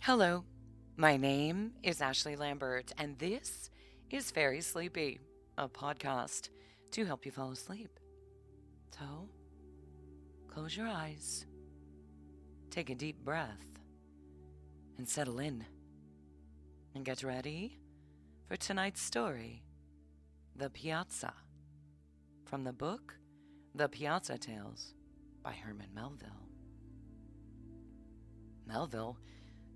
Hello, my name is Ashley Lambert, and this is Very Sleepy, a podcast to help you fall asleep. So, close your eyes, take a deep breath, and settle in. And get ready for tonight's story, The Piazza, from the book The Piazza Tales by Herman Melville. Melville,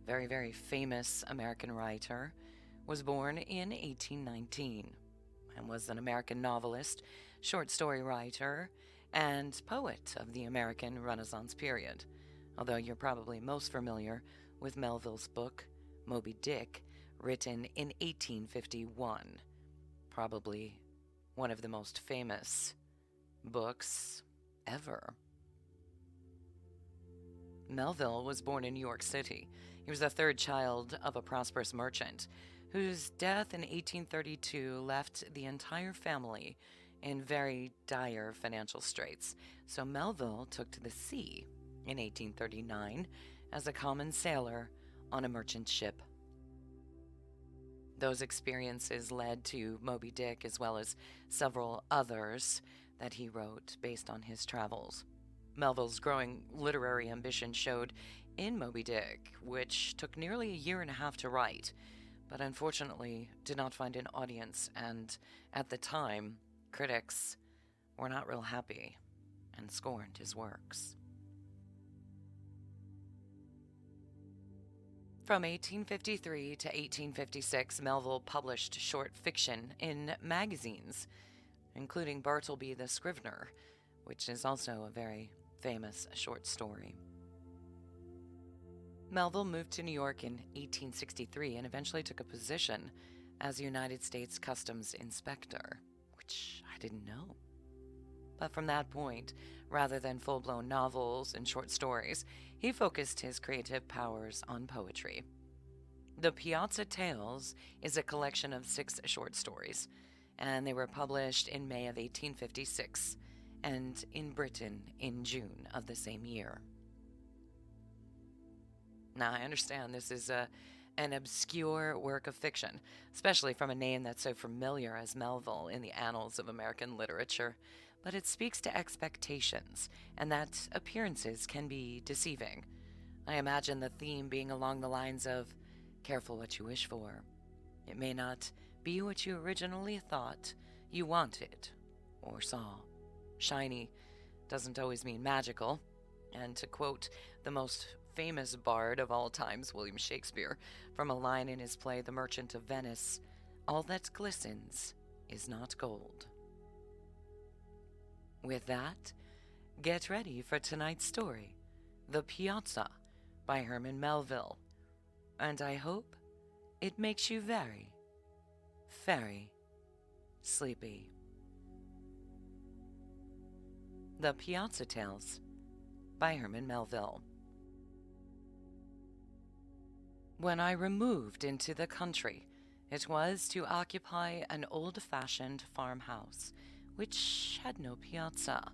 very famous American writer, was born in 1819 and was an American novelist, short story writer, and poet of the American Renaissance period, although you're probably most familiar with Melville's book, Moby Dick, written in 1851, probably one of the most famous books ever. Melville was born in New York City. He was the third child of a prosperous merchant, whose death in 1832 left the entire family in very dire financial straits. So Melville took to the sea in 1839 as a common sailor on a merchant ship. Those experiences led to Moby Dick, as well as several others that he wrote based on his travels. Melville's growing literary ambition showed in Moby Dick, which took nearly a year and a half to write, but unfortunately did not find an audience, and at the time, critics were not real happy and scorned his works. From 1853 to 1856, Melville published short fiction in magazines, including Bartleby the Scrivener, which is also a very famous short story. Melville moved to New York in 1863 and eventually took a position as a United States Customs Inspector, which I didn't know. But from that point, rather than full-blown novels and short stories, he focused his creative powers on poetry. The Piazza Tales is a collection of 6 short stories, and they were published in May of 1856 and in Britain in June of the same year. Now, I understand this is an obscure work of fiction, especially from a name that's so familiar as Melville in the annals of American literature, but it speaks to expectations, and that appearances can be deceiving. I imagine the theme being along the lines of, careful what you wish for. It may not be what you originally thought you wanted or saw. Shiny doesn't always mean magical, and to quote the most famous bard of all times, William Shakespeare, from a line in his play The Merchant of Venice, all that glistens is not gold. With that, get ready for tonight's story, The Piazza by Herman Melville, and I hope it makes you very sleepy. The Piazza Tales by Herman Melville. When I removed into the country, it was to occupy an old-fashioned farmhouse, which had no piazza,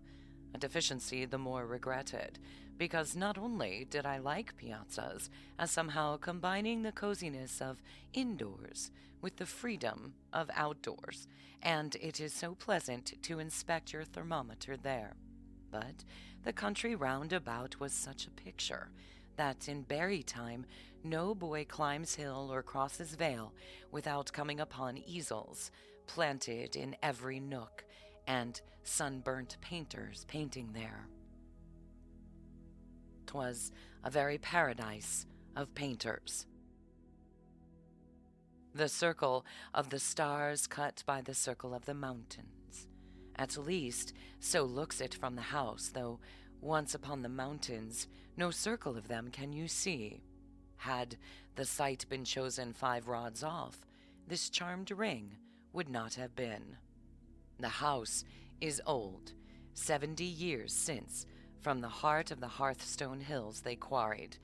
a deficiency the more regretted, because not only did I like piazzas as somehow combining the coziness of indoors with the freedom of outdoors, and it is so pleasant to inspect your thermometer there. But the country round about was such a picture that in berry time no boy climbs hill or crosses vale without coming upon easels planted in every nook and sunburnt painters painting there. 'Twas a very paradise of painters. The circle of the stars cut by the circle of the mountains. At least, so looks it from the house, though once upon the mountains, no circle of them can you see. Had the site been chosen 5 rods off, this charmed ring would not have been. The house is old, 70 years since, from the heart of the Hearthstone Hills they quarried,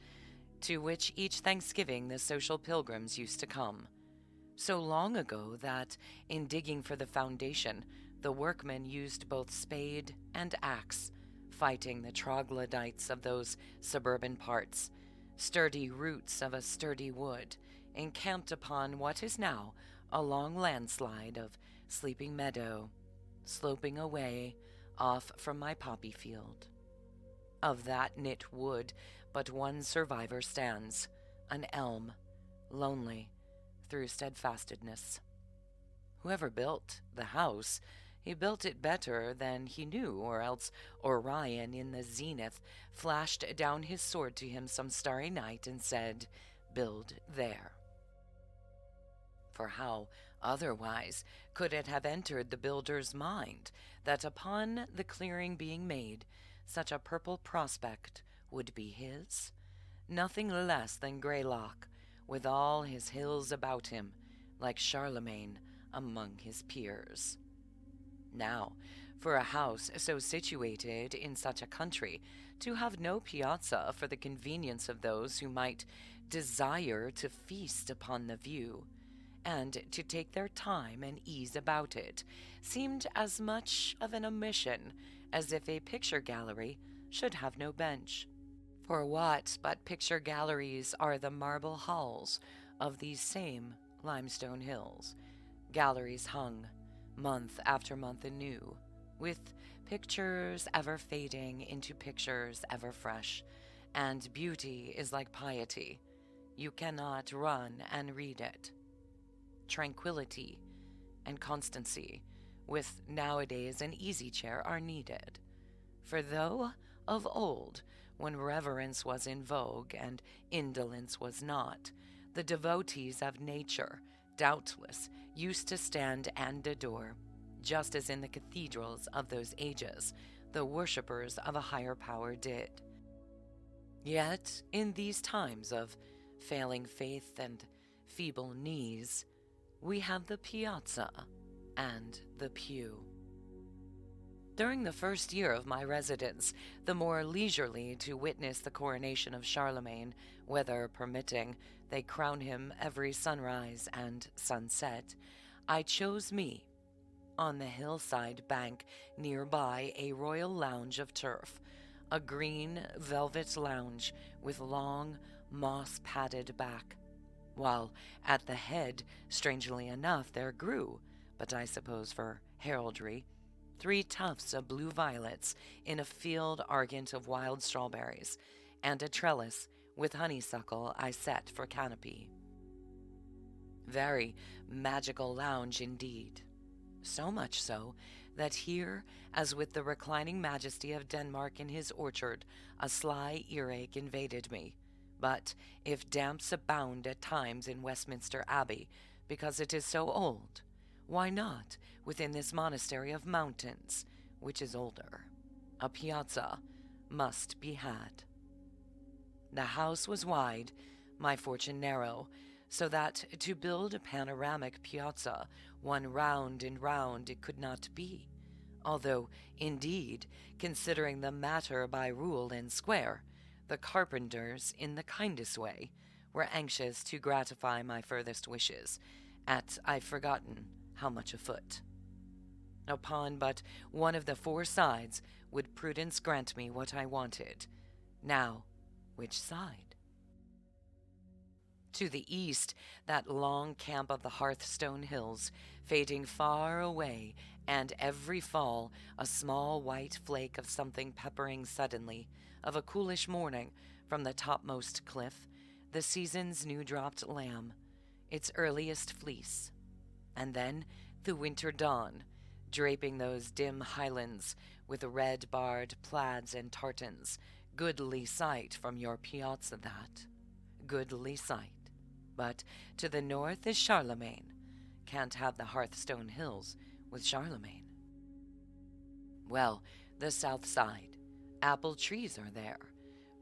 to which each Thanksgiving the social pilgrims used to come. So long ago that, in digging for the foundation, the workmen used both spade and axe, fighting the troglodytes of those suburban parts, sturdy roots of a sturdy wood, encamped upon what is now a long landslide of sleeping meadow, sloping away off from my poppy field. Of that knit wood, but one survivor stands, an elm, lonely through steadfastness. Whoever built the house, he built it better than he knew, or else Orion in the zenith flashed down his sword to him some starry night and said, "Build there." For how otherwise could it have entered the builder's mind that upon the clearing being made, such a purple prospect would be his? Nothing less than Greylock, with all his hills about him, like Charlemagne among his peers. Now, for a house so situated in such a country, to have no piazza for the convenience of those who might desire to feast upon the view, and to take their time and ease about it, seemed as much of an omission as if a picture gallery should have no bench. For what but picture galleries are the marble halls of these same limestone hills, galleries hung, month after month anew, with pictures ever fading into pictures ever fresh, and beauty is like piety. You cannot run and read it. Tranquility and constancy, with nowadays an easy chair, are needed. For though of old, when reverence was in vogue and indolence was not, the devotees of nature, doubtless, used to stand and adore, just as in the cathedrals of those ages, the worshippers of a higher power did. Yet, in these times of failing faith and feeble knees, we have the piazza and the pew. During the first year of my residence, the more leisurely to witness the coronation of Charlemagne, weather permitting, they crown him every sunrise and sunset, I chose me, on the hillside bank nearby, a royal lounge of turf, a green velvet lounge with long, moss-padded back, while at the head, strangely enough, there grew, but I suppose for heraldry, 3 tufts of blue violets in a field argent of wild strawberries, and a trellis with honeysuckle I set for canopy. Very magical lounge indeed. So much so that here, as with the reclining majesty of Denmark in his orchard, a sly earache invaded me. But if damps abound at times in Westminster Abbey, because it is so old, why not within this monastery of mountains, which is older? A piazza must be had. The house was wide, my fortune narrow, so that to build a panoramic piazza, one round and round, it could not be, although, indeed, considering the matter by rule and square, the carpenters, in the kindest way, were anxious to gratify my furthest wishes, at I've forgotten how much a foot. Upon but one of the 4 sides would prudence grant me what I wanted. Now, which side? To the east, that long camp of the Hearthstone Hills, fading far away, and every fall a small white flake of something peppering suddenly, of a coolish morning, from the topmost cliff, the season's new-dropped lamb, its earliest fleece, and then the winter dawn, draping those dim highlands with red-barred plaids and tartans. Goodly sight from your piazza that. Goodly sight. But to the north is Charlemagne. Can't have the Hearthstone Hills with Charlemagne. Well, the south side. Apple trees are there.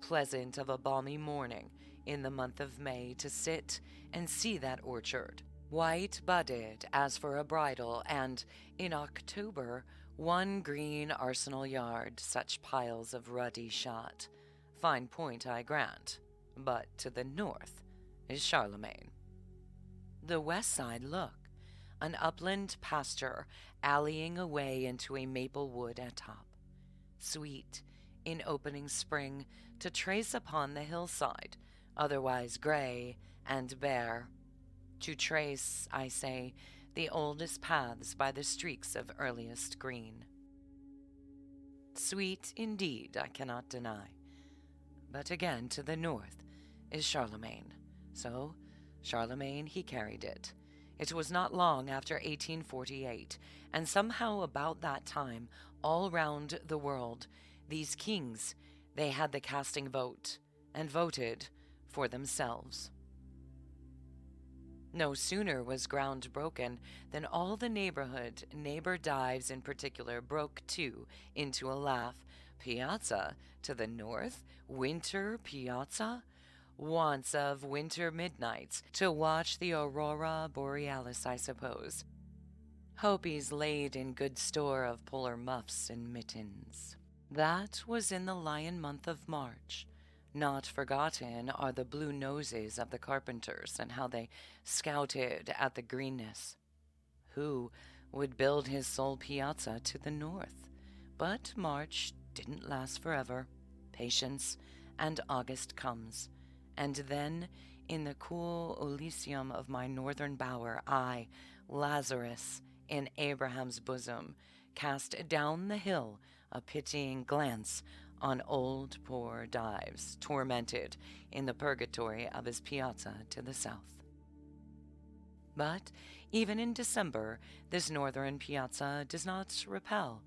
Pleasant of a balmy morning in the month of May to sit and see that orchard, white budded as for a bridal, and in October one green arsenal yard, such piles of ruddy shot. Fine point, I grant, but to the north is Charlemagne. The west side, look, an upland pasture alleying away into a maple wood at top. Sweet, in opening spring, to trace upon the hillside otherwise gray and bare, to trace, I say, the oldest paths by the streaks of earliest green. Sweet indeed, I cannot deny. But again to the north is Charlemagne. So Charlemagne he carried it. It was not long after 1848, and somehow about that time, all round the world, these kings, they had the casting vote, and voted for themselves. No sooner was ground broken than all the neighbor dives in particular, broke too into a laugh. Piazza to the north? Winter Piazza? Once of winter midnights to watch the aurora borealis, I suppose. Hopies laid in good store of polar muffs and mittens. That was in the lion month of March. Not forgotten are the blue noses of the carpenters and how they scouted at the greenness. Who would build his sole piazza to the north? But March didn't last forever. Patience, and August comes. And then, in the cool Elysium of my northern bower, I, Lazarus, in Abraham's bosom, cast down the hill a pitying glance on old poor Dives, tormented in the purgatory of his piazza to the south. But even in December, this northern piazza does not repel,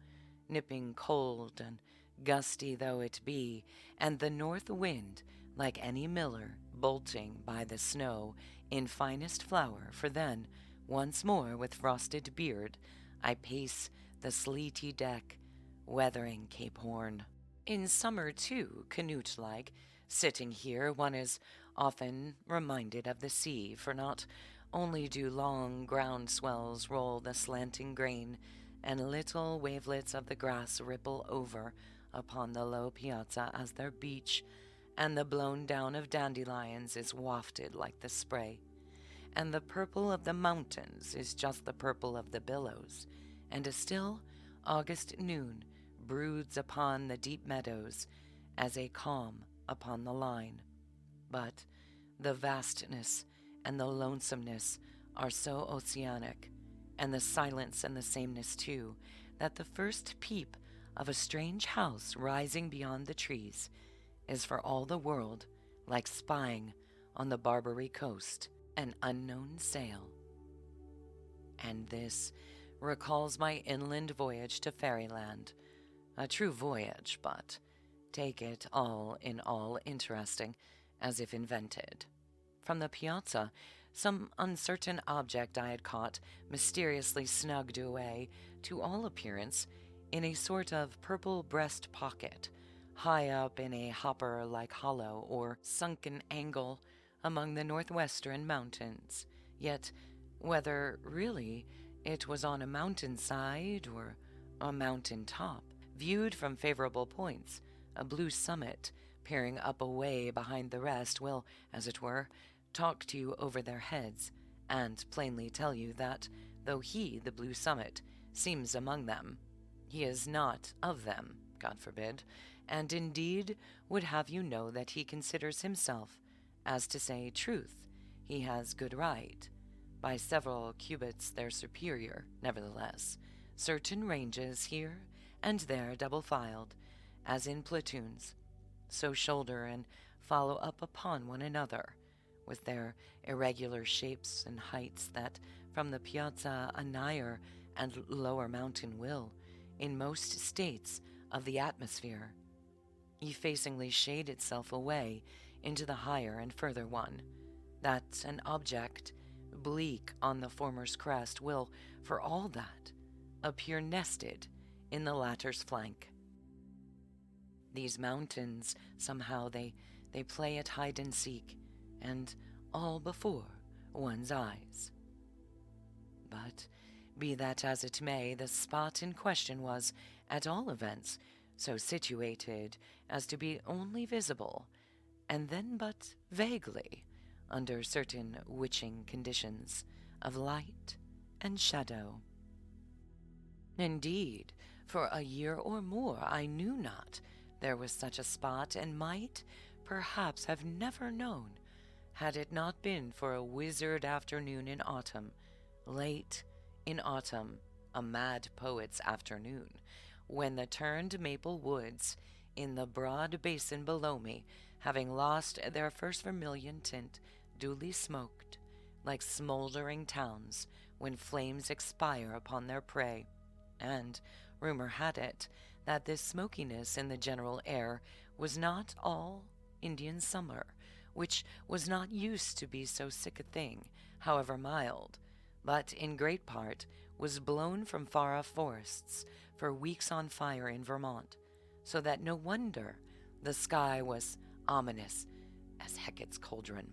nipping cold and gusty though it be, and the north wind, like any miller, bolting by the snow in finest flower, for then, once more with frosted beard, I pace the sleety deck, weathering Cape Horn. In summer, too, Canute-like, sitting here, one is often reminded of the sea, for not only do long ground swells roll the slanting grain, and little wavelets of the grass ripple over upon the low piazza as their beach, and the blown down of dandelions is wafted like the spray, and the purple of the mountains is just the purple of the billows, and a still August noon broods upon the deep meadows as a calm upon the line. But the vastness and the lonesomeness are so oceanic, and the silence and the sameness too, that the first peep of a strange house rising beyond the trees is for all the world like spying on the Barbary coast an unknown sail. And this recalls my inland voyage to Fairyland. A true voyage, but take it all in all interesting, as if invented. From the piazza, some uncertain object I had caught mysteriously snugged away, to all appearance, in a sort of purple breast pocket, high up in a hopper-like hollow or sunken angle among the northwestern mountains. Yet whether really it was on a mountainside or a mountain top, viewed from favorable points, a blue summit peering up away behind the rest will, as it were, talk to you over their heads, and plainly tell you that, though he, the blue summit, seems among them, he is not of them, God forbid, and indeed would have you know that he considers himself, as to say truth, he has good right, by several cubits their superior, nevertheless, certain ranges here and there double-filed, as in platoons, so shoulder and follow up upon one another, with their irregular shapes and heights that from the piazza a nigher and lower mountain will, in most states of the atmosphere, effacingly shade itself away into the higher and further one, that an object bleak on the former's crest will, for all that, appear nested in the latter's flank. These mountains, somehow they play at hide and seek, and all before one's eyes. But be that as it may, the spot in question was, at all events, so situated as to be only visible, and then but vaguely, under certain witching conditions of light and shadow. Indeed, for a year or more I knew not there was such a spot, and might, perhaps have never known, had it not been for a wizard afternoon in autumn, late in autumn, a mad poet's afternoon, when the turned maple woods in the broad basin below me, having lost their first vermilion tint, duly smoked, like smoldering towns when flames expire upon their prey. And rumor had it that this smokiness in the general air was not all Indian summer, which was not used to be so sick a thing, however mild, but in great part was blown from far-off forests for weeks on fire in Vermont, so that no wonder the sky was ominous as Hecate's cauldron.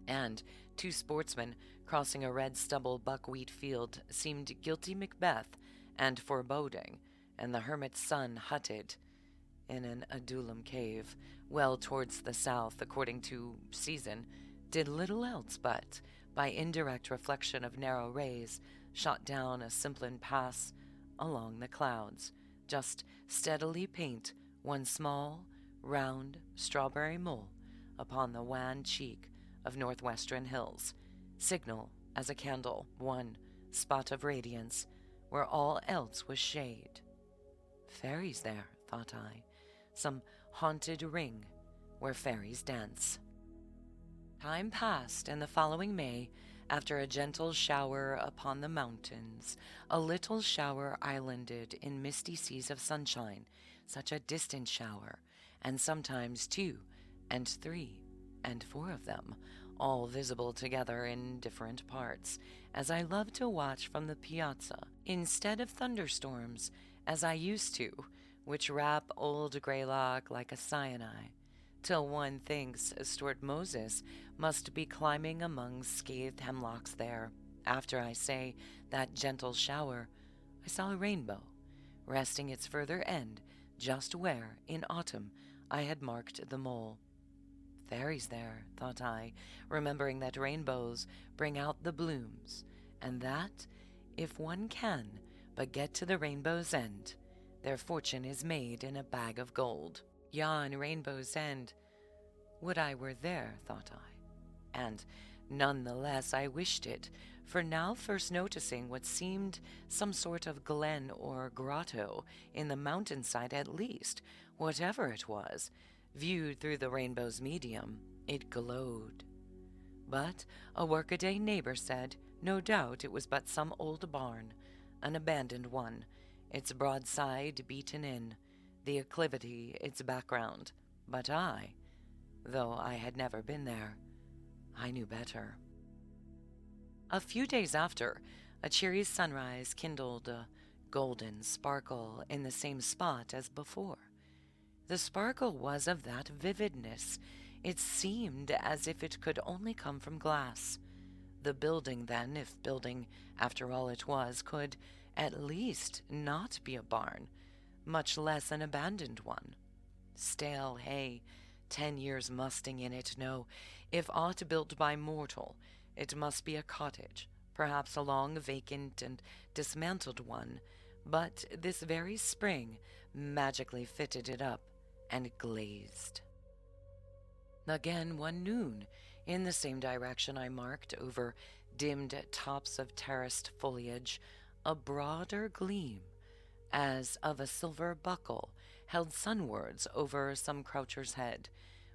And two sportsmen crossing a red stubble buckwheat field seemed guilty Macbeth and foreboding, and the hermit's son hutted in an Adullam cave, well towards the south, according to season, did little else but, by indirect reflection of narrow rays, shot down a Simplon pass along the clouds, just steadily paint one small, round, strawberry mole upon the wan cheek of northwestern hills, signal as a candle, one spot of radiance, where all else was shade. Fairies there, thought I, some haunted ring where fairies dance. Time passed, and the following May, after a gentle shower upon the mountains, a little shower islanded in misty seas of sunshine, such a distant shower, and sometimes 2 and 3 and 4 of them, all visible together in different parts, as I love to watch from the piazza, instead of thunderstorms, as I used to, which wrap old Greylock like a cyanide, till one thinks Stuart Moses must be climbing among scathed hemlocks there. After, I say, that gentle shower, I saw a rainbow, resting its further end just where, in autumn, I had marked the mole. Fairies there, thought I, remembering that rainbows bring out the blooms, and that, if one can but get to the rainbow's end, their fortune is made in a bag of gold. Yon rainbow's end, would I were there, thought I, and none the less I wished it, for now first noticing what seemed some sort of glen or grotto, in the mountainside at least, whatever it was, viewed through the rainbow's medium, it glowed. But a workaday neighbor said, no doubt it was but some old barn, an abandoned one, its broadside beaten in, the acclivity its background. But I, though I had never been there, I knew better. A few days after, a cheery sunrise kindled a golden sparkle in the same spot as before. The sparkle was of that vividness, it seemed as if it could only come from glass. The building, then, if building after all it was, could at least not be a barn, much less an abandoned one. Stale hay, 10 years musting in it, no, if aught built by mortal, it must be a cottage, perhaps a long vacant and dismantled one, but this very spring magically fitted it up and glazed. Again, one noon, in the same direction I marked, over dimmed tops of terraced foliage, a broader gleam, as of a silver buckle, held sunwards over some croucher's head,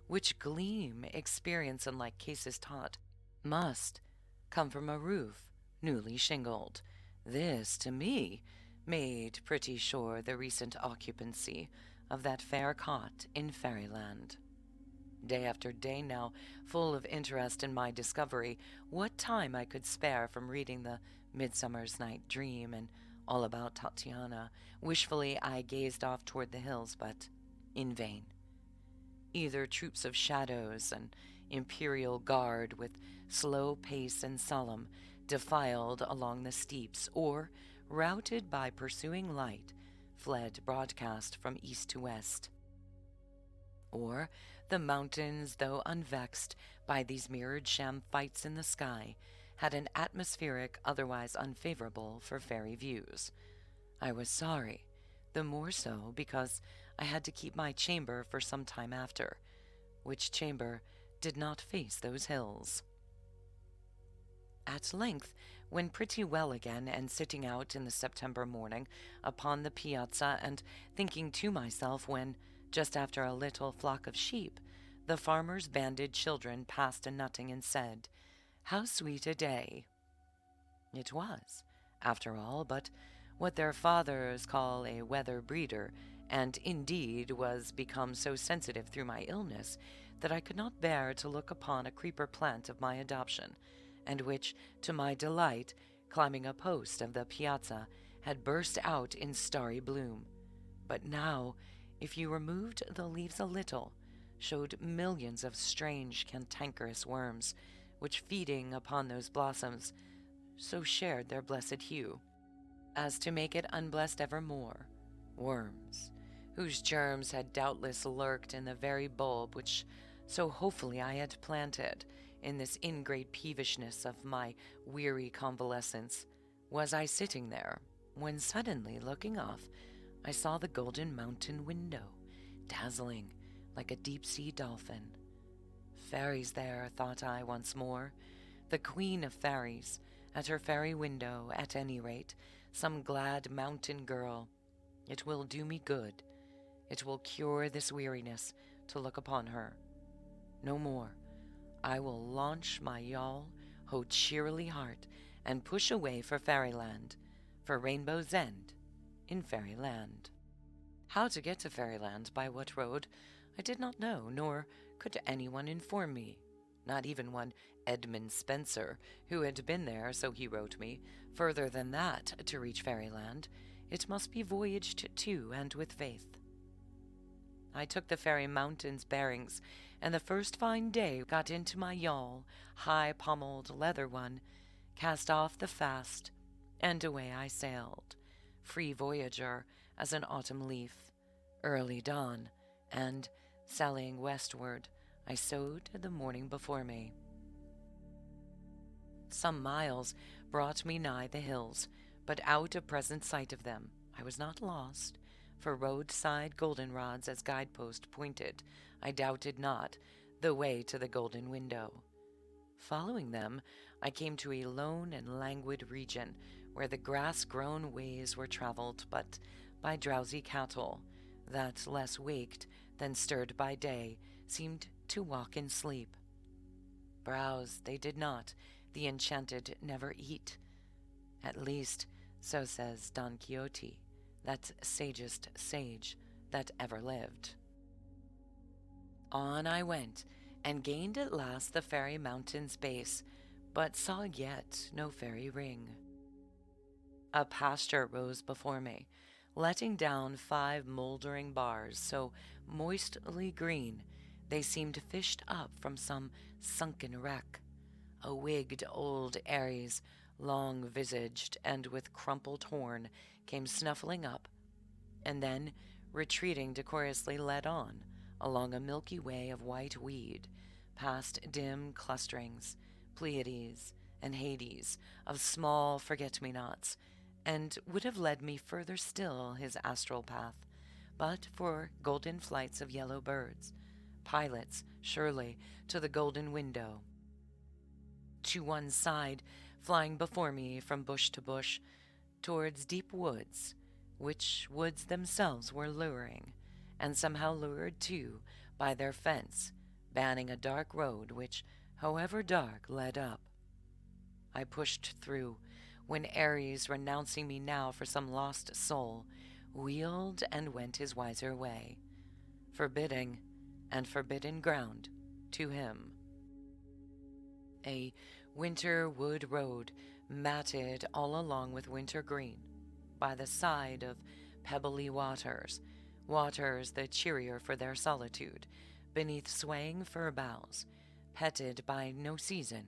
which gleam, experience in like cases taught, must come from a roof newly shingled. This, to me, made pretty sure the recent occupancy of that fair cot in fairyland. Day after day now, full of interest in my discovery, what time I could spare from reading the Midsummer's Night Dream and all about Tatiana, wishfully I gazed off toward the hills, but in vain. Either troops of shadows, an imperial guard with slow pace and solemn, defiled along the steeps, or, routed by pursuing light, fled broadcast from east to west. Or the mountains, though unvexed by these mirrored sham fights in the sky, had an atmospheric otherwise unfavorable for fairy views. I was sorry, the more so because I had to keep my chamber for some time after, which chamber did not face those hills. At length, when pretty well again, and sitting out in the September morning upon the piazza, and thinking to myself when, just after a little flock of sheep, the farmer's banded children passed a nutting, and said, "How sweet a day!" It was, after all, but what their fathers call a weather breeder, and indeed was become so sensitive through my illness that I could not bear to look upon a creeper plant of my adoption, and which, to my delight, climbing a post of the piazza, had burst out in starry bloom. But now, if you removed the leaves a little, showed millions of strange cantankerous worms, which, feeding upon those blossoms, so shared their blessed hue, as to make it unblessed evermore. Worms, whose germs had doubtless lurked in the very bulb which so hopefully I had planted, in this ingrate peevishness of my weary convalescence. Was I sitting there, when suddenly, looking off, I saw the golden mountain window, dazzling like a deep-sea dolphin. Fairies there, thought I once more, the queen of fairies, at her fairy window, at any rate, some glad mountain girl. It will do me good. It will cure this weariness to look upon her. No more. I will launch my yawl, ho cheerily heart, and push away for fairyland, for Rainbow's End, in fairyland. How to get to fairyland, by what road, I did not know, nor could anyone inform me, not even one Edmund Spencer, who had been there, so he wrote me. Further than that, to reach fairyland, it must be voyaged to, and with faith. I took the fairy mountain's bearings, and the first fine day got into my yawl, high-pommeled leather one, cast off the fast, and away I sailed, free voyager as an autumn leaf, early dawn, and, sallying westward, I sowed the morning before me. Some miles brought me nigh the hills, but out of present sight of them. I was not lost, for roadside goldenrods as guidepost pointed, I doubted not, the way to the golden window. Following them, I came to a lone and languid region, where the grass-grown ways were traveled but by drowsy cattle, that, less waked than stirred by day, seemed to walk in sleep. Browse they did not, the enchanted never eat. At least, so says Don Quixote, that sagest sage that ever lived. On I went, and gained at last the fairy mountain's base, but saw yet no fairy ring. A pasture rose before me, letting down 5 mouldering bars, so moistly green they seemed fished up from some sunken wreck. A wigged old Ares, long-visaged and with crumpled horn, came snuffling up, and then, retreating decorously, led on, along a milky way of white weed, past dim clusterings, Pleiades and Hades, of small forget-me-nots, and would have led me further still his astral path, but for golden flights of yellow birds, pilots, surely, to the golden window. To one side, flying before me from bush to bush, towards deep woods, which woods themselves were luring, and somehow lured too by their fence, banning a dark road which, however dark, led up. I pushed through, when Ares, renouncing me now for some lost soul, wheeled and went his wiser way, forbidding and forbidden ground to him. A winter wood road, matted all along with winter green, by the side of pebbly waters, waters the cheerier for their solitude, beneath swaying fir boughs, petted by no season,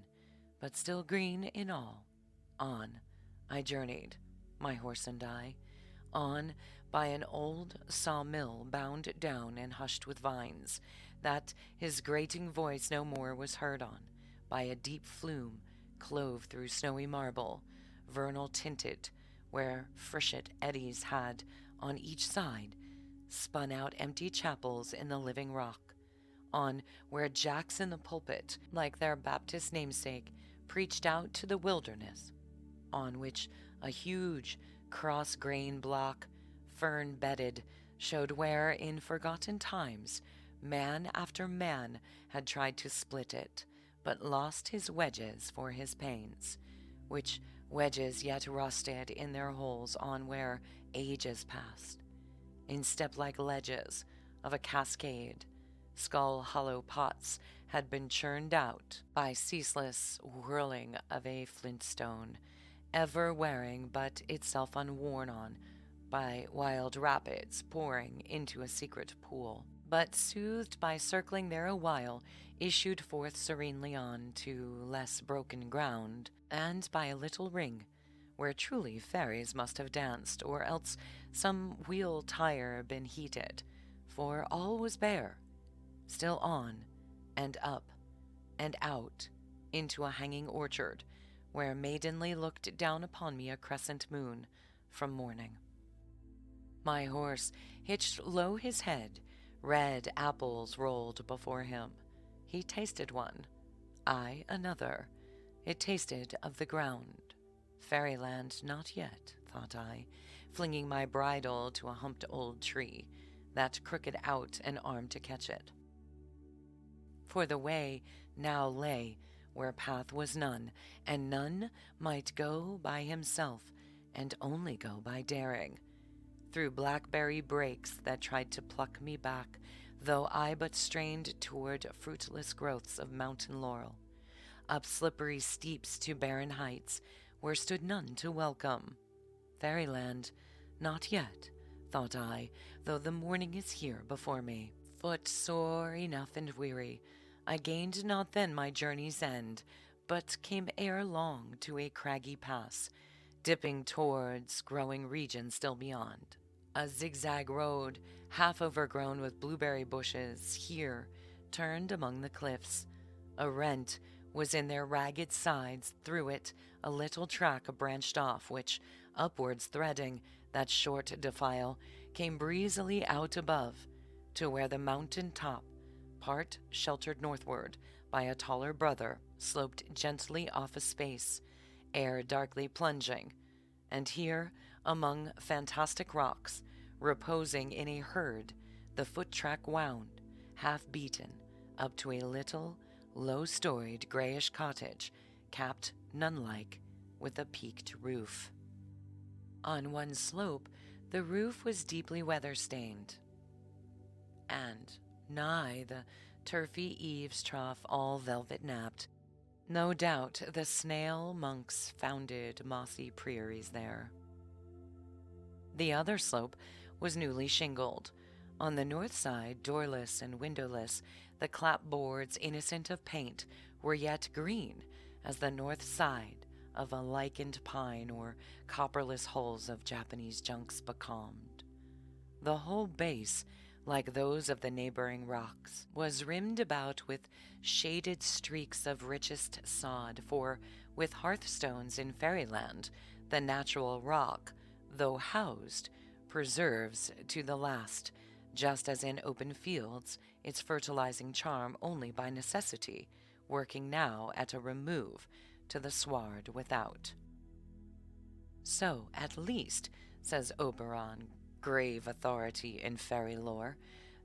but still green in all. On I journeyed, my horse and I, on by an old sawmill bound down and hushed with vines, that his grating voice no more was heard on, by a deep flume clove through snowy marble, vernal tinted, where freshet eddies had, on each side, spun out empty chapels in the living rock. on where jacks in the pulpit, like their Baptist namesake, preached out to the wilderness, on which a huge cross-grain block, fern-bedded, showed where, in forgotten times, man after man had tried to split it, but lost his wedges for his pains, which wedges yet rusted in their holes on where ages passed. In step-like ledges of a cascade, skull-hollow pots had been churned out by ceaseless whirling of a flintstone, ever wearing but itself unworn on by wild rapids pouring into a secret pool, but soothed by circling there a while, issued forth serenely on to less broken ground, and by a little ring, where truly fairies must have danced, or else some wheel tire been heated, for all was bare, still on, and up, and out, into a hanging orchard, where maidenly looked down upon me a crescent moon from morning. My horse hitched low his head, red apples rolled before him. He tasted one, I another. It tasted of the ground. Fairyland not yet, thought I, flinging my bridle to a humped old tree that crooked out an arm to catch it. For the way now lay where path was none, and none might go by himself, and only go by daring, through blackberry brakes that tried to pluck me back, though I but strained toward fruitless growths of mountain laurel, up slippery steeps to barren heights, where stood none to welcome. Fairyland, not yet, thought I, though the morning is here before me. Foot sore enough and weary, I gained not then my journey's end, but came ere long to a craggy pass, dipping towards growing region still beyond. A zigzag road, half overgrown with blueberry bushes, here turned among the cliffs. A rent was in their ragged sides, through it a little track branched off, which, upwards threading that short defile, came breezily out above, to where the mountain top, part sheltered northward by a taller brother, sloped gently off a space, ere darkly plunging, and here, among fantastic rocks, reposing in a herd, the foot-track wound, half-beaten, up to a little, low-storied grayish cottage, capped, nun-like, with a peaked roof. On one slope, the roof was deeply weather-stained, and nigh the turfy eaves trough all velvet-napped. No doubt the snail monks founded mossy prairies there. The other slope was newly shingled. On the north side, doorless and windowless, the clapboards, innocent of paint, were yet green as the north side of a lichened pine or copperless hulls of Japanese junks becalmed. The whole base, like those of the neighboring rocks, was rimmed about with shaded streaks of richest sod, for, with hearthstones in fairyland, the natural rock, though housed, preserves to the last, just as in open fields, its fertilizing charm only by necessity, working now at a remove to the sward without. So, at least, says Oberon, grave authority in fairy lore,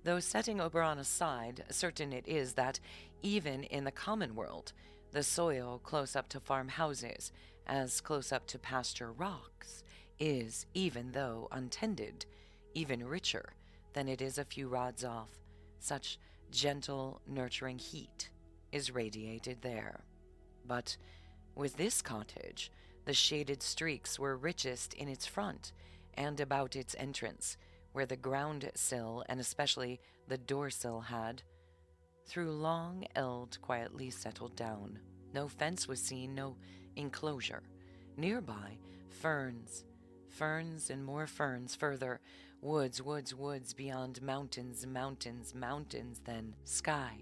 though setting Oberon aside, certain it is that, even in the common world, the soil close up to farmhouses, as close up to pasture rocks, is, even though untended, even richer than it is a few rods off. Such gentle, nurturing heat is radiated there. But with this cottage, the shaded streaks were richest in its front and about its entrance, where the ground sill and especially the door sill had, through long eld, quietly settled down. No fence was seen, no enclosure. Nearby, ferns and more ferns further, woods beyond mountains, then sky.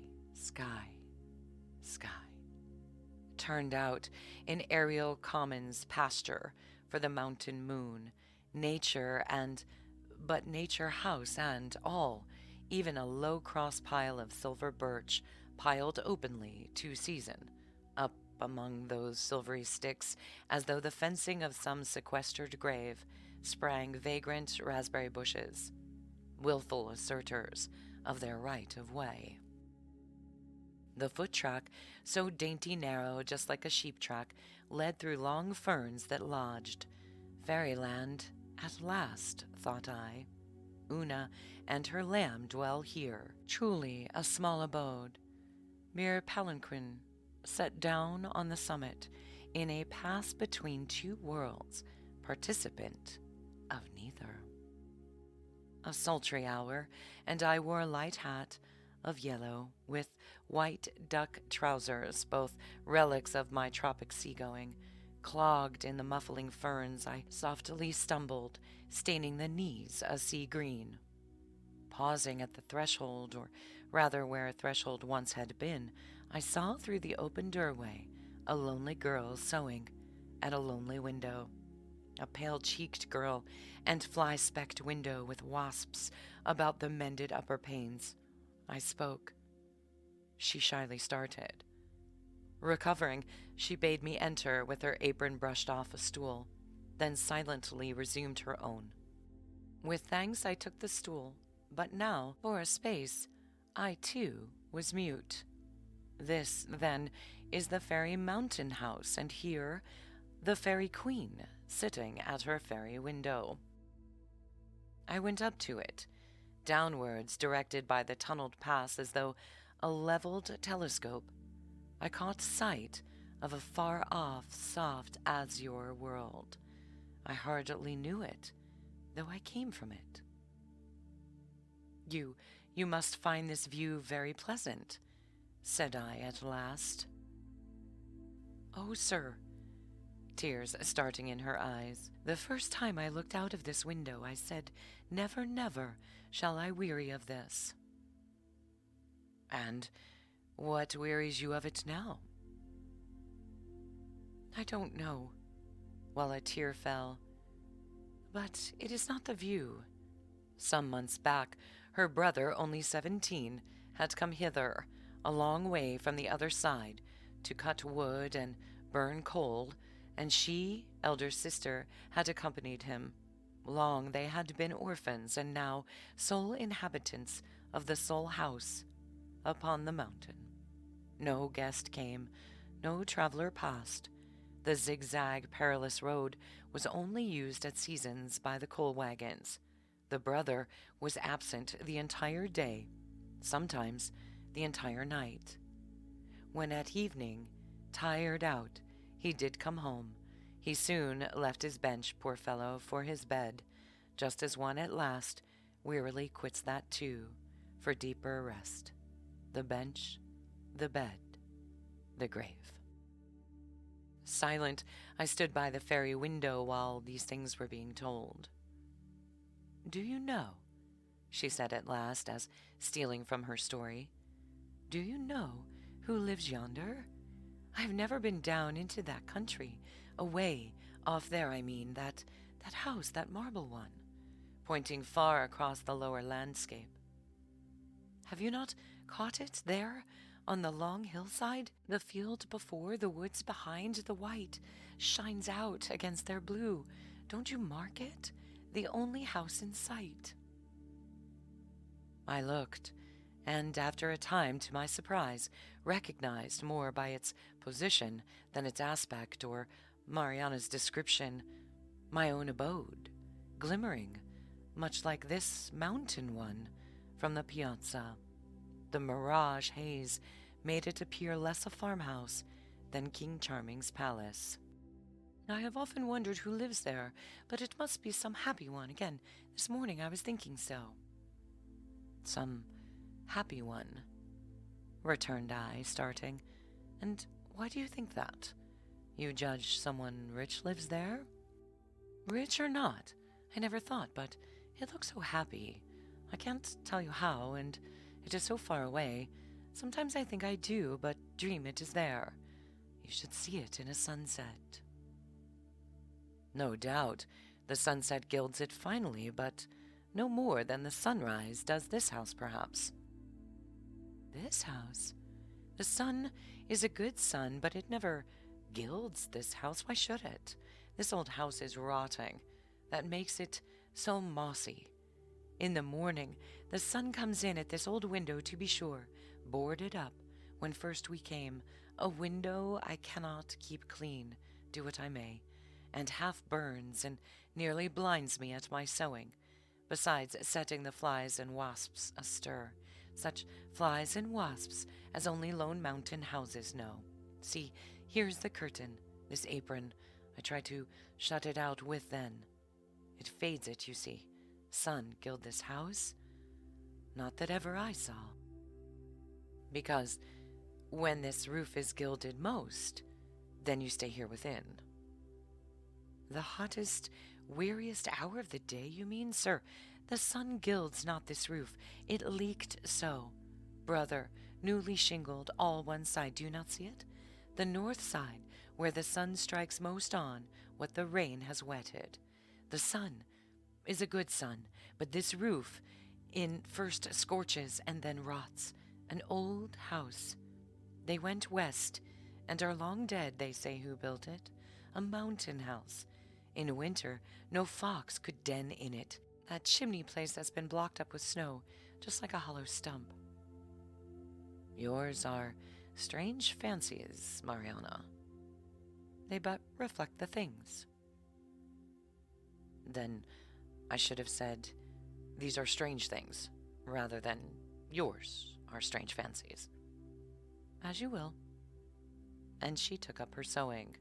Turned out in aerial commons pasture for the mountain moon, nature house and all, even a low cross pile of silver birch piled openly to season, up among those silvery sticks, as though the fencing of some sequestered grave, sprang vagrant raspberry bushes, wilful assertors of their right of way. The foot track, so dainty narrow, just like a sheep track, led through long ferns that lodged. Fairyland at last, thought I. Una and her lamb dwell here, truly a small abode, mere palanquin set down on the summit, in a pass between two worlds, participant of neither. A sultry hour, and I wore a light hat of yellow, with white duck trousers, both relics of my tropic seagoing. Clogged in the muffling ferns, I softly stumbled, staining the knees a sea green. Pausing at the threshold, or rather where a threshold once had been, I saw through the open doorway a lonely girl sewing at a lonely window. A pale-cheeked girl, and fly-specked window with wasps about the mended upper panes. I spoke. She shyly started. Recovering, she bade me enter with her apron brushed off a stool, then silently resumed her own. With thanks I took the stool, but now, for a space, I too was mute. This, then, is the fairy mountain house, and here the fairy queen sitting at her fairy window. I went up to it, downwards directed by the tunneled pass as though a leveled telescope. I caught sight of a far-off, soft azure world. I hardly knew it, though I came from it. You must find this view very pleasant, said I at last. Oh, sir, tears starting in her eyes, the first time I looked out of this window I said, never, never shall I weary of this. And what wearies you of it now? I don't know, while a tear fell. But it is not the view. Some months back, her brother, only 17, had come hither, a long way from the other side, to cut wood and burn coal, and she, elder sister, had accompanied him. Long they had been orphans, and now sole inhabitants of the sole house upon the mountain. No guest came, no traveler passed. The zigzag, perilous road was only used at seasons by the coal wagons. The brother was absent the entire day, sometimes the entire night. When at evening, tired out, he did come home, he soon left his bench, poor fellow, for his bed, just as one at last wearily quits that too, for deeper rest. The bench, the bed, the grave. Silent, I stood by the fairy window while these things were being told. Do you know, she said at last, as stealing from her story, do you know who lives yonder? I've never been down into that country, away, off there, I mean, that house, that marble one, pointing far across the lower landscape. Have you not caught it there, on the long hillside, the field before, the woods behind, the white shines out against their blue. Don't you mark it? The only house in sight. I looked, and after a time, to my surprise, recognized more by its position than its aspect or Mariana's description my own abode, glimmering, much like this mountain one, from the piazza. The mirage haze made it appear less a farmhouse than King Charming's palace. I have often wondered who lives there, but it must be some happy one. Again, this morning I was thinking so. Some happy one, returned I, starting. And why do you think that? You judge someone rich lives there? Rich or not, I never thought, but it looks so happy. I can't tell you how, and it is so far away. Sometimes I think I do, but dream it is there. You should see it in a sunset. No doubt, the sunset gilds it finely, but No more than the sunrise does this house, perhaps. This house? The sun is a good sun, but it never gilds this house. Why should it? This old house is rotting. That makes it so mossy. In the morning, the sun comes in at this old window, to be sure, boarded up. When first we came, a window I cannot keep clean, do what I may, and half burns and nearly blinds me at my sewing, besides setting the flies and wasps astir. Such flies and wasps as only lone mountain houses know. See, here's the curtain, this apron. I try to shut it out with then. It fades it, you see. Sun gild this house? Not that ever I saw. Because when this roof is gilded most, then you stay here within. The hottest, weariest hour of the day, you mean, sir? The sun gilds not this roof. It leaked so. Brother, newly shingled, all one side, do you not see it? The north side, where the sun strikes most on what the rain has wetted. The sun is a good sun, but this roof in first scorches and then rots. An old house. They went west, and are long dead, they say, who built it. A mountain house. In winter, no fox could den in it. That chimney place has been blocked up with snow, just like a hollow stump. Yours are strange fancies, Mariana. They but reflect the things. Then I should have said, these are strange things, rather than yours are strange fancies. As you will. And she took up her sewing.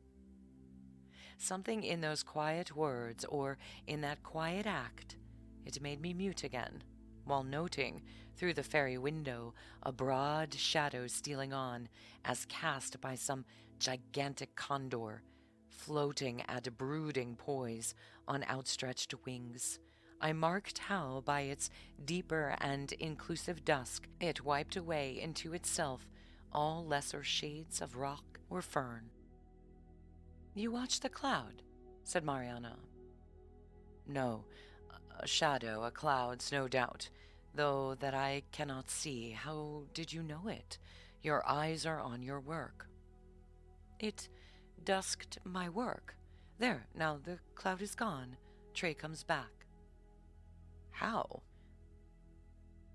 Something in those quiet words, or in that quiet act, it made me mute again, while noting, through the fairy window, a broad shadow stealing on, as cast by some gigantic condor, floating at brooding poise on outstretched wings. I marked how, by its deeper and inclusive dusk, it wiped away into itself all lesser shades of rock or fern. You watched the cloud, said Mariana. No, a shadow, a cloud's no doubt, though that I cannot see. How did you know it? Your eyes are on your work. It dusked my work. There, now the cloud is gone. Trey comes back. How?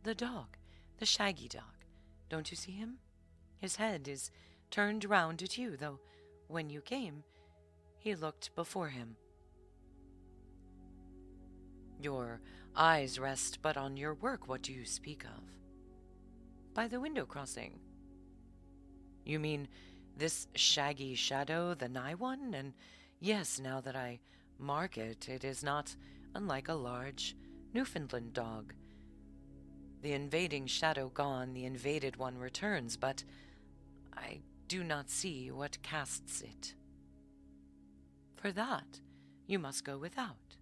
The dog, the shaggy dog. Don't you see him? His head is turned round at you, though when you came, he looked before him. Your eyes rest but on your work. What do you speak of? By the window crossing. You mean this shaggy shadow, the nigh one? And yes, now that I mark it, it is not unlike a large Newfoundland dog. The invading shadow gone, the invaded one returns, but I do not see what casts it. For that, you must go without.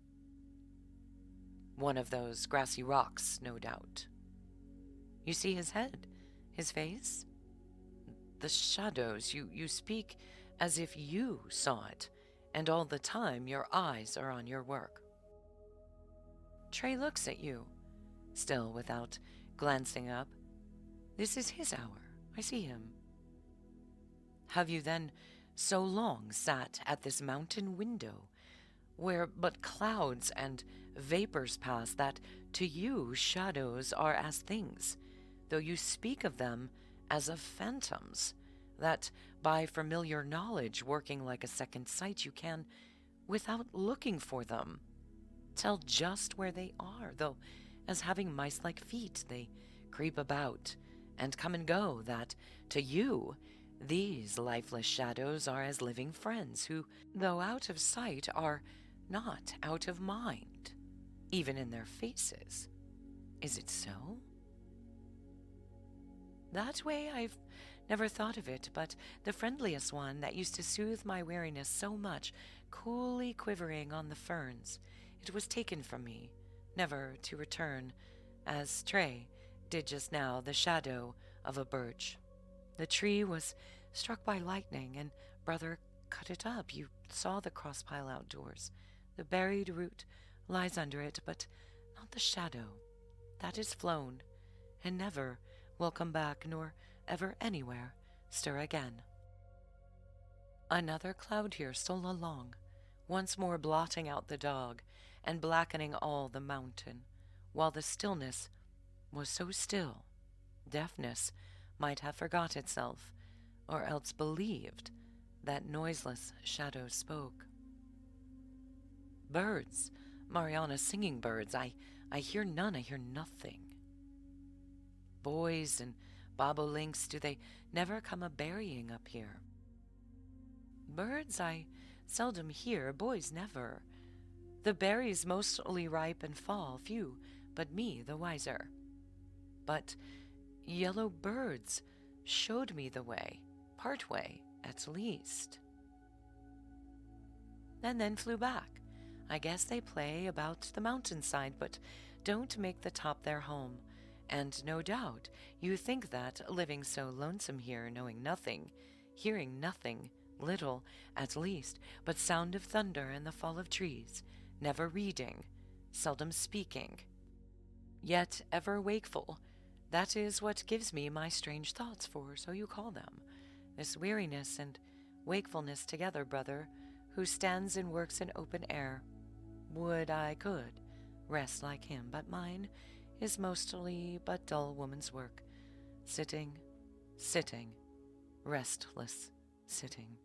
One of those grassy rocks, no doubt. You see his head, his face? The shadows, you speak as if you saw it, and all the time your eyes are on your work. Trey looks at you, still without glancing up. This is his hour. I see him. Have you then so long sat at this mountain window, where but clouds and vapors pass, that to you shadows are as things, though you speak of them as of phantoms, that by familiar knowledge working like a second sight you can, without looking for them, tell just where they are, though as having mice-like feet they creep about and come and go, that to you these lifeless shadows are as living friends who, though out of sight, are not out of mind, even in their faces. Is it so? That way I've never thought of it, but the friendliest one that used to soothe my weariness so much, coolly quivering on the ferns, it was taken from me, never to return, as Trey did just now, the shadow of a birch. The tree was struck by lightning, and brother cut it up. You saw the cross pile outdoors. The buried root lies under it, but not the shadow. That is flown, and never will come back, nor ever anywhere stir again. Another cloud here stole along, once more blotting out the dog and blackening all the mountain, while the stillness was so still, deafness might have forgot itself, or else believed that noiseless shadow spoke. Birds, Mariana, singing birds, I hear none, I hear nothing. Boys and bobolinks, do they never come a-berrying up here? Birds I seldom hear, boys never. The berries mostly ripe and fall, few but me the wiser. But yellow birds showed me the way, part way at least, and then flew back. I guess they play about the mountainside, but don't make the top their home. And no doubt you think that, living so lonesome here, knowing nothing, hearing nothing, little at least, but sound of thunder and the fall of trees, never reading, seldom speaking, yet ever wakeful, that is what gives me my strange thoughts, for so you call them, this weariness and wakefulness together, brother, who stands and works in open air. Would I could rest like him, but mine is mostly but dull woman's work, sitting, restless sitting.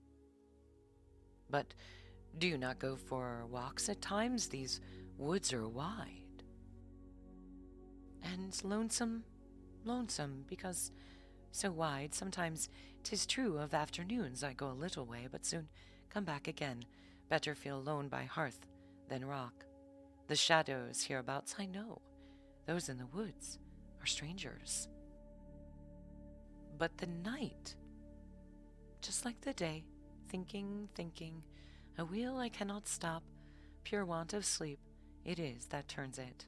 But do you not go for walks at times? These woods are wide. And lonesome, because so wide. Sometimes 'tis true of afternoons I go a little way, but soon come back again. Better feel alone by hearth than rock. The shadows hereabouts I know. Those in the woods are strangers. But the night, just like the day, thinking, a wheel I cannot stop, pure want of sleep, it is that turns it.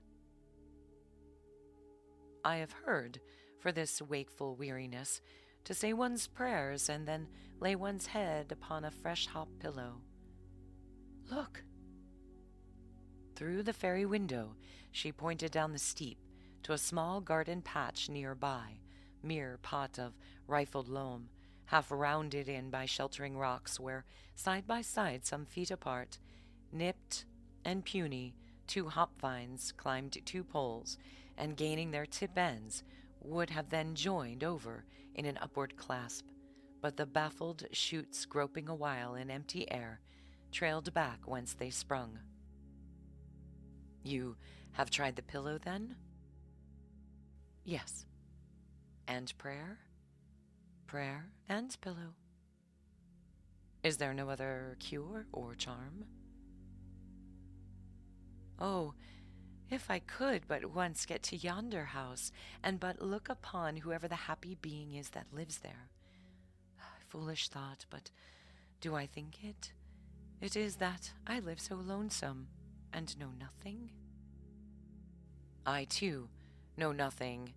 I have heard, for this wakeful weariness, to say one's prayers and then lay one's head upon a fresh hop pillow. Look! Through the fairy window she pointed down the steep to a small garden patch nearby, mere pot of rifled loam, half rounded in by sheltering rocks, where, side by side some feet apart, nipped and puny, 2 hop vines climbed 2 poles, and gaining their tip ends, would have then joined over in an upward clasp, but the baffled shoots, groping a while in empty air, trailed back whence they sprung. You have tried the pillow, then? Yes. And prayer? Prayer and pillow. Is there no other cure or charm? Oh, if I could but once get to yonder house, and but look upon whoever the happy being is that lives there. Foolish thought, but do I think it? It is that I live so lonesome, and know nothing. I, too, know nothing,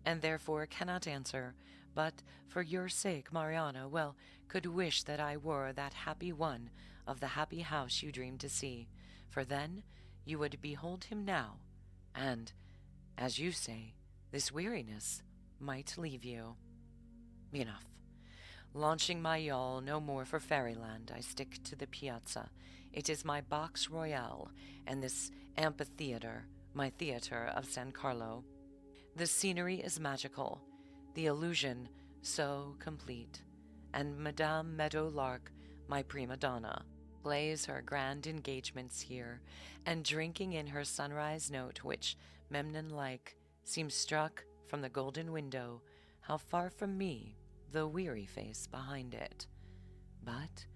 and therefore cannot answer, but for your sake, Mariana, well, could wish that I were that happy one of the happy house you dream to see, for then you would behold him now, and, as you say, this weariness might leave you. Enough. Launching my yawl no more for fairyland, I stick to the Piazza. It is my box royale, and this amphitheater, my theater of San Carlo. The scenery is magical, the illusion so complete, and Madame Meadowlark, my prima donna, plays her grand engagements here, and drinking in her sunrise note, which, Memnon-like, seems struck from the golden window, how far from me the weary face behind it. But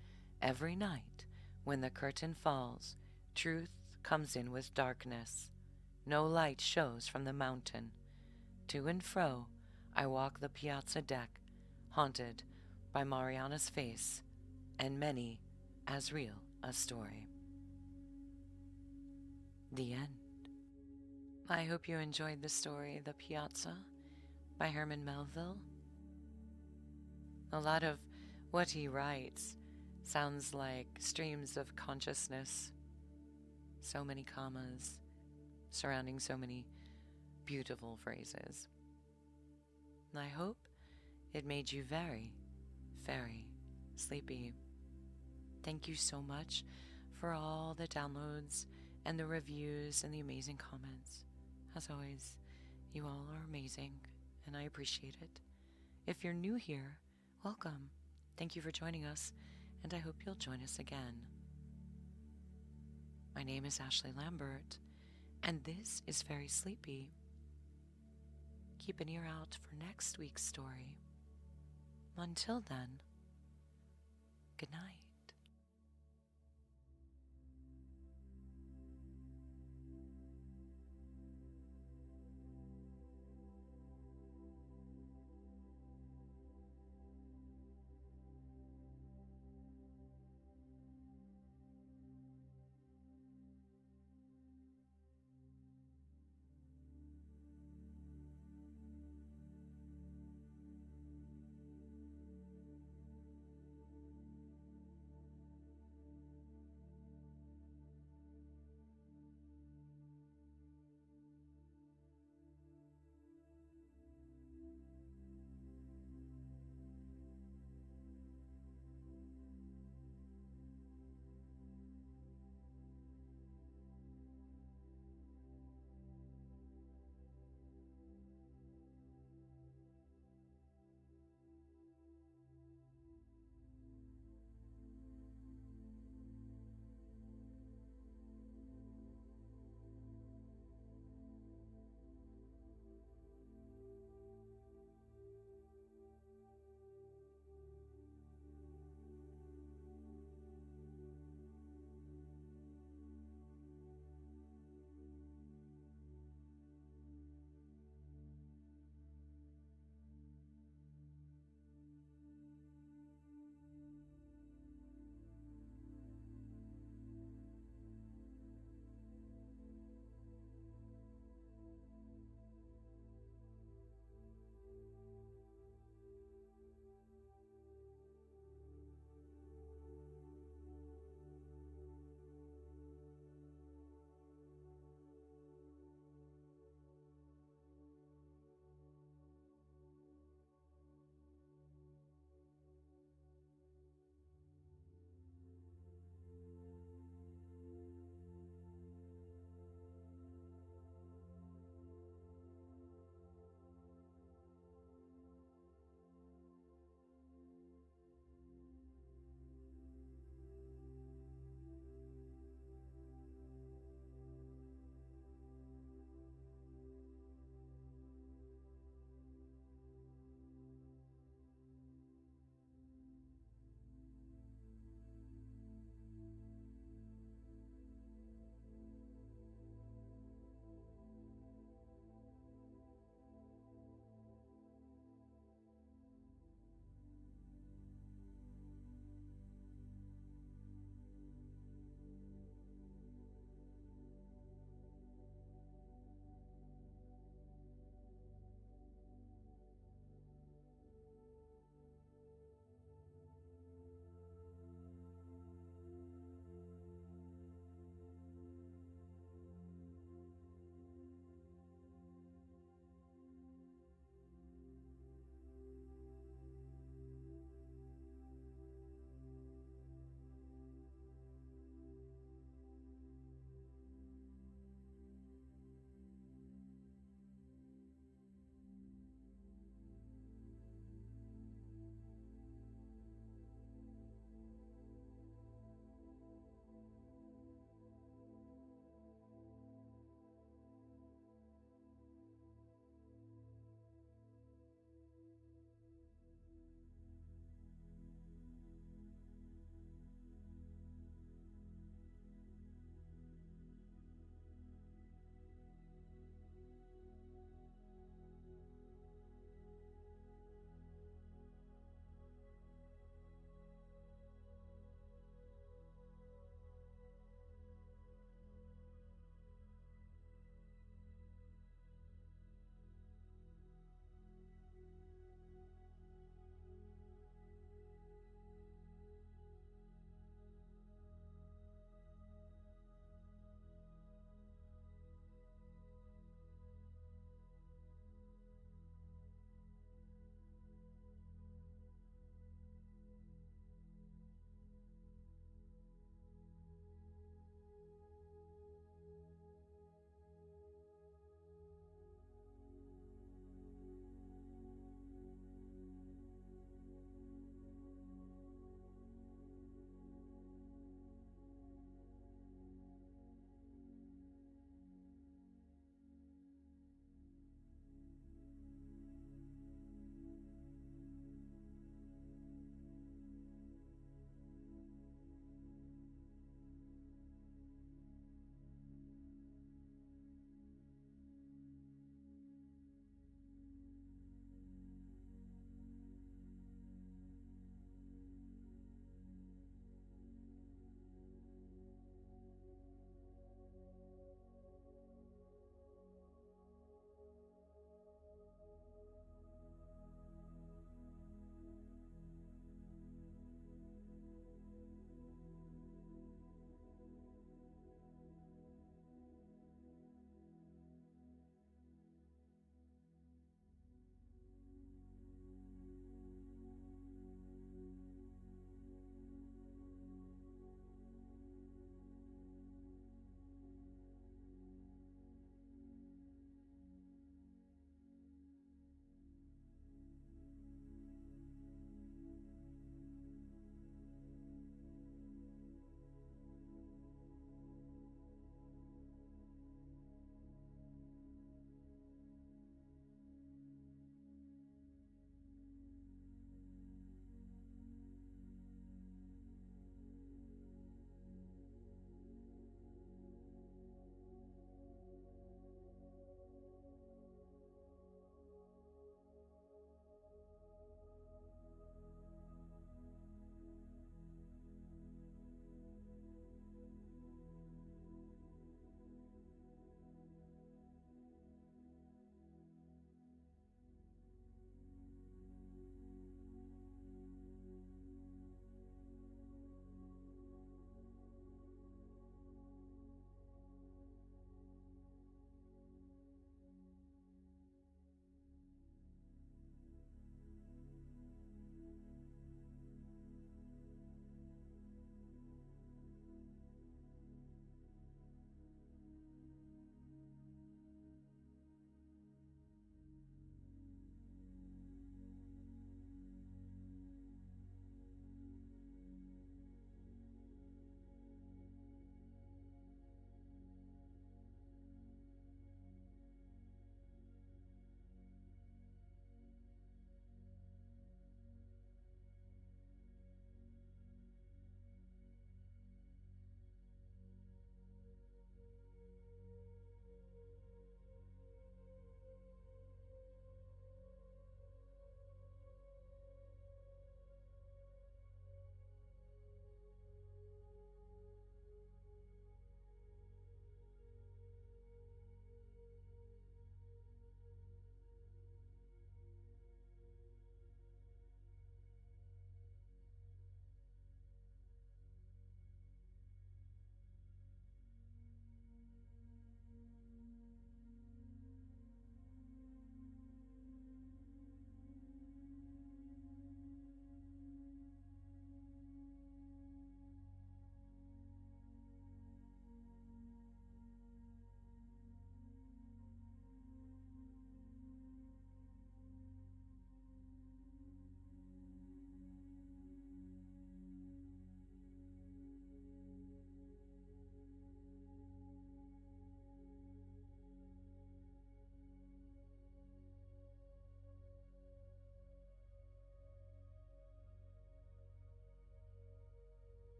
every night, when the curtain falls, truth comes in with darkness. No light shows from the mountain. To and fro I walk the piazza deck, haunted by Mariana's face, and many as real a story. The end. I hope you enjoyed the story The Piazza by Herman Melville. A lot of what he writes sounds like streams of consciousness. So many commas, surrounding so many beautiful phrases. I hope it made you very, very sleepy. Thank you so much for all the downloads and the reviews and the amazing comments. As always, you all are amazing, and I appreciate it. If you're new here, welcome. Thank you for joining us, and I hope you'll join us again. My name is Ashley Lambert, and this is Very Sleepy. Keep an ear out for next week's story. Until then, good night.